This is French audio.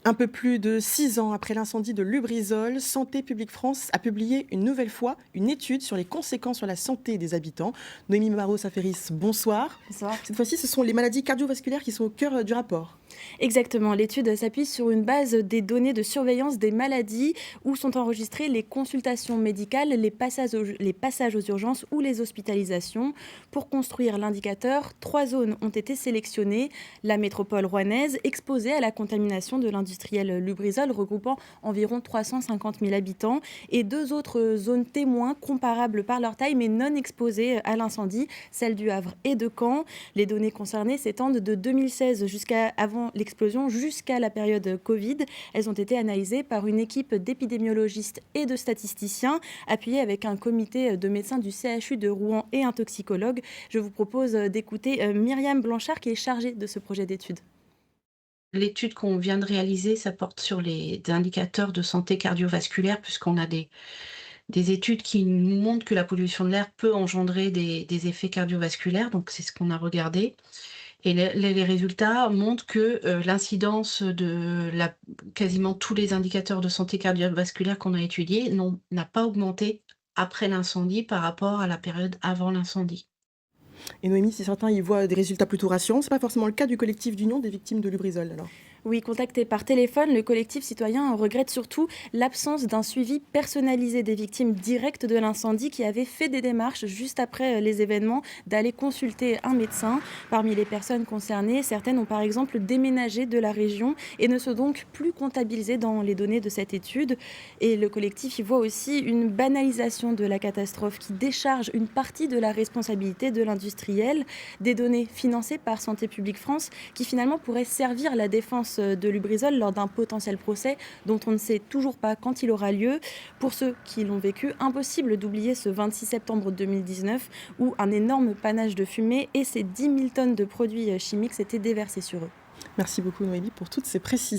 Un peu plus de 6 ans après l'incendie de Lubrizol, Santé publique France a publié une nouvelle fois une étude sur les conséquences sur la santé des habitants. Noémie Maro-Saferis, bonsoir. Bonsoir. Cette fois-ci, ce sont les maladies cardiovasculaires qui sont au cœur du rapport. Exactement, l'étude s'appuie sur une base des données de surveillance des maladies où sont enregistrées les consultations médicales, les passages aux urgences ou les hospitalisations. Pour construire l'indicateur, 3 zones ont été sélectionnées. La métropole rouennaise, exposée à la contamination de l'industriel Lubrizol, regroupant environ 350 000 habitants, et 2 autres zones témoins comparables par leur taille mais non exposées à l'incendie, celles du Havre et de Caen. Les données concernées s'étendent de 2016 jusqu'à avant l'explosion jusqu'à la période Covid. Elles ont été analysées par une équipe d'épidémiologistes et de statisticiens, appuyée avec un comité de médecins du CHU de Rouen et un toxicologue. Je vous propose d'écouter Myriam Blanchard, qui est chargée de ce projet d'étude. L'étude qu'on vient de réaliser, ça porte sur les indicateurs de santé cardiovasculaire, puisqu'on a des études qui nous montrent que la pollution de l'air peut engendrer des effets cardiovasculaires, donc c'est ce qu'on a regardé. Et les résultats montrent que l'incidence de quasiment tous les indicateurs de santé cardiovasculaire qu'on a étudiés n'a pas augmenté après l'incendie par rapport à la période avant l'incendie. Et Noémie, si certains y voient des résultats plutôt rassurants, ce n'est pas forcément le cas du collectif d'union des victimes de Lubrizol. Alors. Oui, contacté par téléphone, le collectif citoyen regrette surtout l'absence d'un suivi personnalisé des victimes directes de l'incendie, qui avaient fait des démarches juste après les événements d'aller consulter un médecin. Parmi les personnes concernées, certaines ont par exemple déménagé de la région et ne sont donc plus comptabilisées dans les données de cette étude. Et le collectif y voit aussi une banalisation de la catastrophe qui décharge une partie de la responsabilité de l'industriel, des données financées par Santé publique France qui finalement pourraient servir la défense de Lubrizol lors d'un potentiel procès dont on ne sait toujours pas quand il aura lieu. Pour ceux qui l'ont vécu, impossible d'oublier ce 26 septembre 2019 où un énorme panache de fumée et ces 10 000 tonnes de produits chimiques s'étaient déversés sur eux. Merci beaucoup Noémie pour toutes ces précisions.